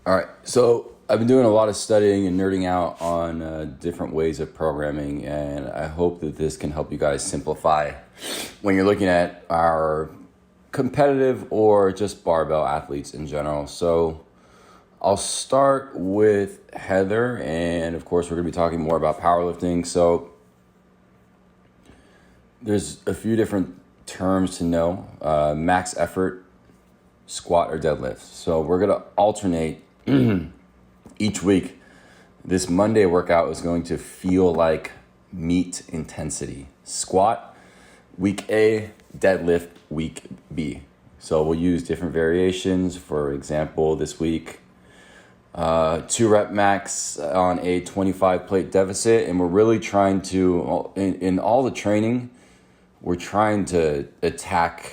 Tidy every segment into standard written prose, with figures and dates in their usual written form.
All right, so I've been doing a lot of studying and nerding out on different ways of programming, and I hope that this can help you guys simplify when you're looking at our competitive or just barbell athletes in general. So I'll start with Heather, and of course we're going to be talking more about powerlifting. So there's a few different terms to know: max effort, squat, or deadlift. So we're going to alternate each week. This Monday workout is going to feel like meet intensity. Squat, week A, deadlift, week B. So we'll use different variations. For example, this week, 2 rep max on a 25 plate deficit. And we're really trying to, in all the training, we're trying to attack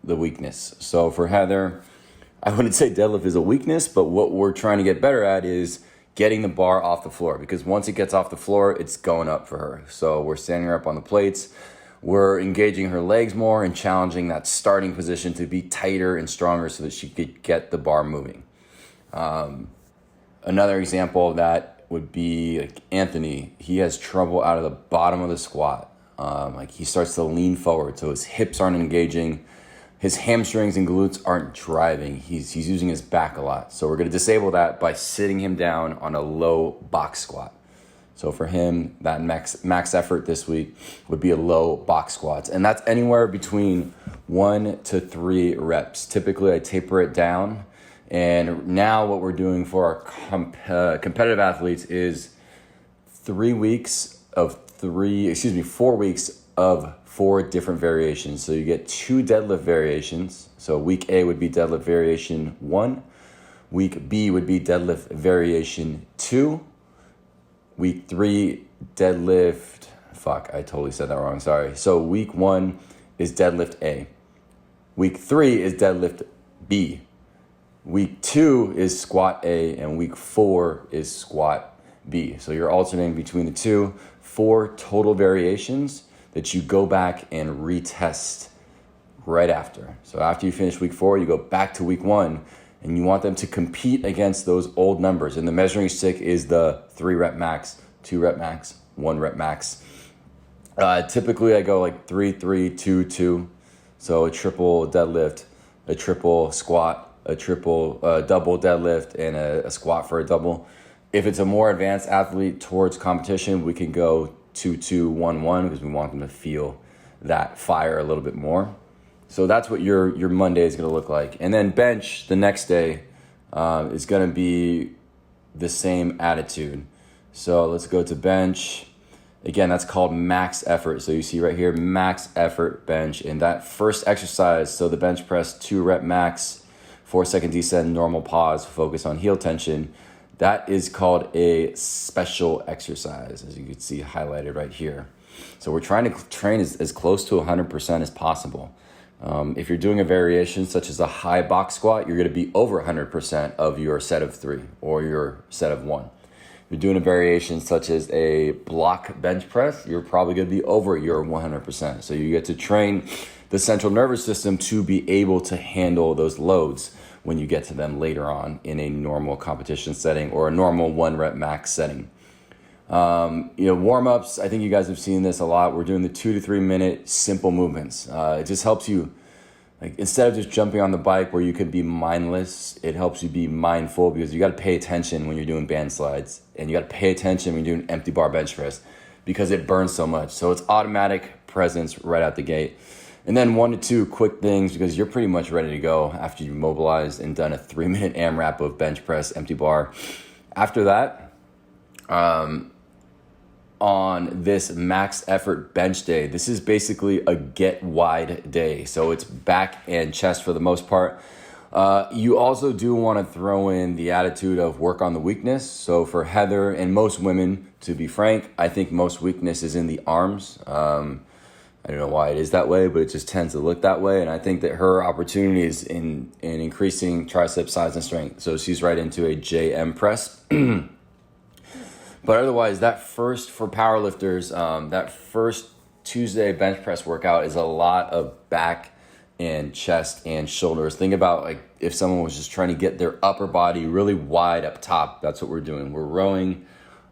the weakness. So for Heather, I wouldn't say deadlift is a weakness, but what we're trying to get better at is getting the bar off the floor, because once it gets off the floor, it's going up for her. So we're standing her up on the plates. We're engaging her legs more and challenging that starting position to be tighter and stronger so that she could get the bar moving. Another example of that would be like Anthony. He has trouble out of the bottom of the squat. He starts to lean forward, so his hips aren't engaging. His hamstrings and glutes aren't driving. He's using his back a lot. So we're going to disable that by sitting him down on a low box squat. So for him, that max effort this week would be a low box squats. And that's anywhere between 1 to 3 reps. Typically, I taper it down. And now what we're doing for our competitive athletes is 4 weeks of 4 different variations. So you get 2 deadlift variations. So week A would be deadlift variation 1. Week B would be deadlift variation 2. Week 3, deadlift, I totally said that wrong, sorry. So week 1 is deadlift A. Week 3 is deadlift B. Week 2 is squat A, and week 4 is squat B. So you're alternating between the two. 4 total variations that you go back and retest right after. So after you finish week 4, you go back to week 1, and you want them to compete against those old numbers. And the measuring stick is the 3 rep max, 2 rep max, 1 rep max. Typically I go like 3, 3, 2, 2. So a triple deadlift, a triple squat, a triple double deadlift, and a squat for a double. If it's a more advanced athlete towards competition, we can go 2, 2, 1, 1, because we want them to feel that fire a little bit more. So that's what your Monday is going to look like. And then bench the next day is going to be the same attitude. So let's go to bench. Again, that's called max effort. So you see right here, max effort bench. And that first exercise, so the bench press 2 rep max, 4-second descent, normal pause, focus on heel tension. That is called a special exercise, as you can see highlighted right here. So we're trying to train as close to 100% as possible. If you're doing a variation such as a high box squat, you're going to be over 100% of your set of 3 or your set of 1. If you're doing a variation such as a block bench press, you're probably going to be over your 100%. So you get to train the central nervous system to be able to handle those loads when you get to them later on in a normal competition setting or a normal 1 rep max setting. Warm-ups, I think you guys have seen this a lot. We're doing the 2 to 3 minute simple movements. It just helps you, like, instead of just jumping on the bike where you could be mindless, it helps you be mindful, because you got to pay attention when you're doing band slides, and you got to pay attention when you're doing empty bar bench press, because it burns so much. So it's automatic presence right out the gate. And then 1 to 2 quick things, because you're pretty much ready to go after you've mobilized and done a 3-minute AMRAP of bench press, empty bar. After that, on this max effort bench day, this is basically a get wide day. So it's back and chest for the most part. You also do want to throw in the attitude of work on the weakness. So for Heather and most women, to be frank, I think most weakness is in the arms. I don't know why it is that way, but it just tends to look that way. And I think that her opportunity is in increasing tricep size and strength. So she's right into a JM press. But otherwise, that first, for powerlifters, that first Tuesday bench press workout is a lot of back and chest and shoulders. Think about, like, if someone was just trying to get their upper body really wide up top, that's what we're doing. We're rowing,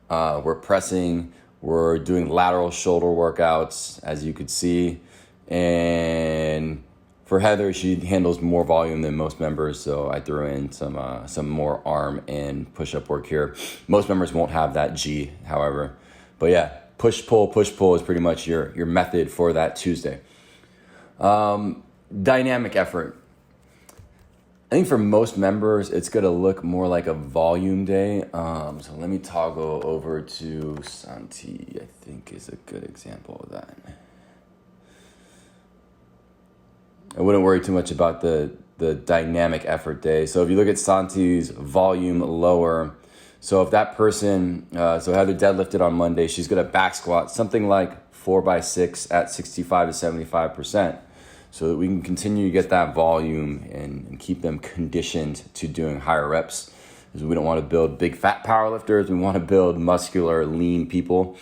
we're pressing, we're doing lateral shoulder workouts, as you could see. And for Heather, she handles more volume than most members, so I threw in some more arm and push-up work here. Most members won't have that G, however. But yeah, push-pull is pretty much your method for that Tuesday. Dynamic effort. I think for most members, it's going to look more like a volume day. So let me toggle over to Santi, I think is a good example of that. I wouldn't worry too much about the dynamic effort day. So if you look at Santi's volume lower, so if that person, so Heather deadlifted on Monday, she's going to back squat something like 4x6 at 65 to 75%. So that we can continue to get that volume and keep them conditioned to doing higher reps. Because we don't want to build big fat powerlifters. We want to build muscular, lean people.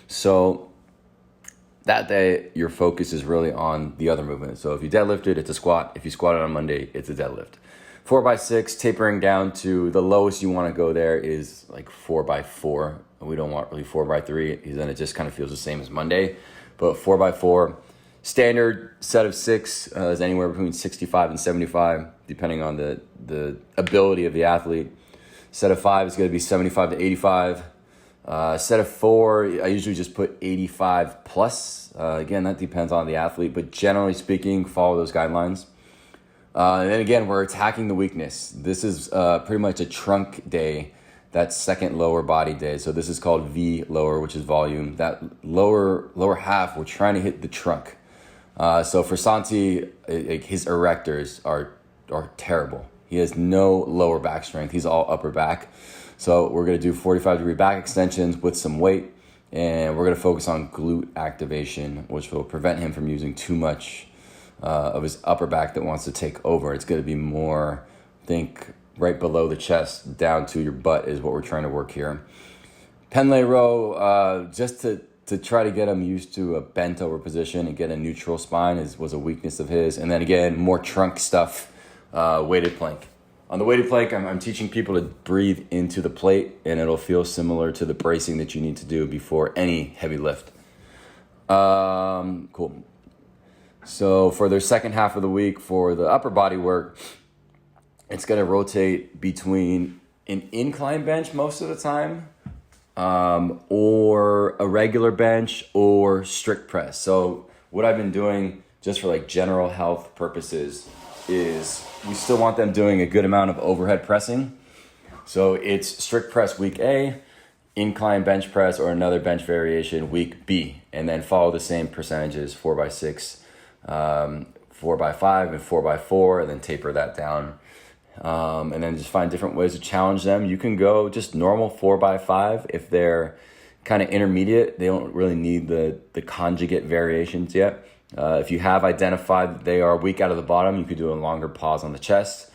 So that day, your focus is really on the other movement. So if you deadlifted, it's a squat. If you squatted on Monday, it's a deadlift. 4x6, tapering down to the lowest you want to go there is like 4x4. We don't want really 4x3, because then it just kind of feels the same as Monday. But 4x4. Standard set of 6 is anywhere between 65 and 75, depending on the ability of the athlete. Set of 5 is going to be 75 to 85. Set of 4, I usually just put 85 plus. Again, that depends on the athlete, but generally speaking, follow those guidelines. And then again, we're attacking the weakness. This is pretty much a trunk day. That second lower body day. So this is called V lower, which is volume. That lower half, we're trying to hit the trunk. So for Santi, his erectors are terrible. He has no lower back strength. He's all upper back. So we're going to do 45-degree back extensions with some weight. And we're going to focus on glute activation, which will prevent him from using too much of his upper back that wants to take over. It's going to be more, think, right below the chest, down to your butt is what we're trying to work here. Penlay row, just to try to get him used to a bent over position and get a neutral spine was a weakness of his. And then again, more trunk stuff, weighted plank. On the weighted plank, I'm teaching people to breathe into the plate, and it'll feel similar to the bracing that you need to do before any heavy lift. Cool. So for their second half of the week, for the upper body work, it's going to rotate between an incline bench most of the time, or a regular bench or strict press. So what I've been doing just for like general health purposes is we still want them doing a good amount of overhead pressing. So it's strict press week A, incline bench press or another bench variation week B, and then follow the same percentages, 4x6, 4x5 and 4x4, and then taper that down. And then just find different ways to challenge them. You can go just normal 4x5 if they're kind of intermediate. They don't really need the conjugate variations yet. If you have identified that they are weak out of the bottom, you could do a longer pause on the chest.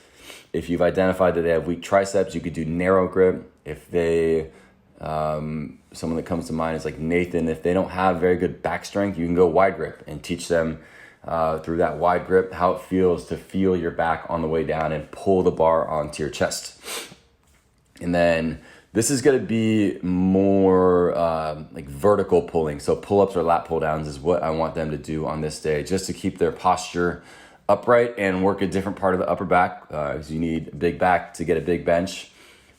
If you've identified that they have weak triceps, you could do narrow grip. If they, someone that comes to mind is like Nathan, if they don't have very good back strength, you can go wide grip and teach them through that wide grip how it feels to feel your back on the way down and pull the bar onto your chest. And then this is going to be more like vertical pulling. So pull-ups or lat pull-downs is what I want them to do on this day, just to keep their posture upright and work a different part of the upper back, because you need a big back to get a big bench,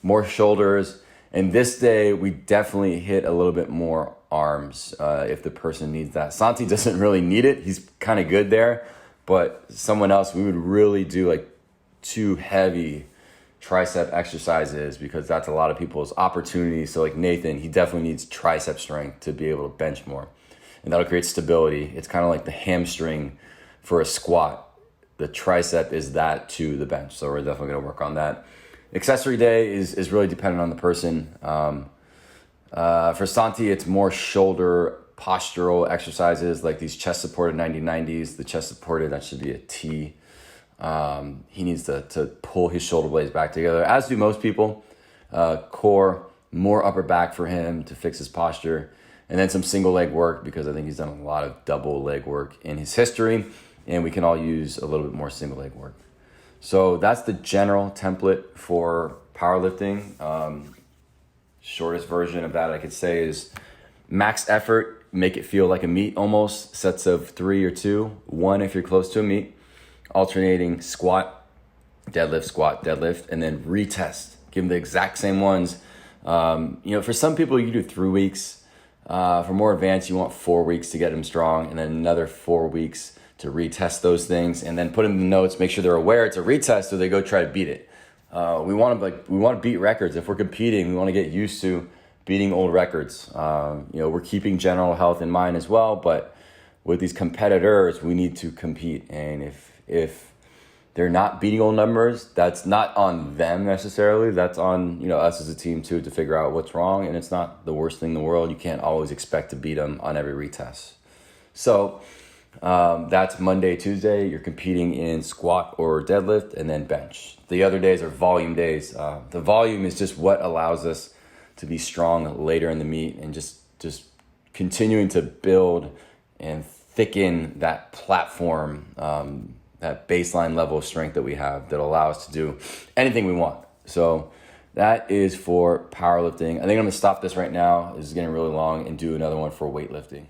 more shoulders. And this day, we definitely hit a little bit more arms if the person needs that. Santi doesn't really need it. He's kind of good there. But someone else, we would really do like 2 heavy tricep exercises, because that's a lot of people's opportunities. So like Nathan, he definitely needs tricep strength to be able to bench more. And that'll create stability. It's kind of like the hamstring for a squat. The tricep is that to the bench. So we're definitely going to work on that. Accessory day is really dependent on the person. For Santi, it's more shoulder postural exercises, like these chest supported 90-90s. The chest supported, that should be a T. He needs to pull his shoulder blades back together, as do most people. Core, more upper back for him to fix his posture. And then some single leg work, because I think he's done a lot of double leg work in his history. And we can all use a little bit more single leg work. So that's the general template for powerlifting. Shortest version of that I could say is max effort, make it feel like a meet almost, sets of 3 or 2, 1 if you're close to a meet, alternating squat, deadlift, and then retest. Give them the exact same ones. For some people you do 3 weeks. For more advanced, you want 4 weeks to get them strong, and then another 4 weeks to retest those things, and then put them in the notes, make sure they're aware it's a retest so they go try to beat it. We want to beat records. If we're competing, we want to get used to beating old records. We're keeping general health in mind as well, but with these competitors, we need to compete. And if they're not beating old numbers, that's not on them necessarily. That's on us as a team too, to figure out what's wrong. And it's not the worst thing in the world. You can't always expect to beat them on every retest. So that's Monday, Tuesday. You're competing in squat or deadlift, and then bench. The other days are volume days. The volume is just what allows us to be strong later in the meet, and just continuing to build and thicken that platform, that baseline level of strength that we have that allow us to do anything we want. So that is for powerlifting. I think I'm gonna stop this right now. This is getting really long, and do another one for weightlifting.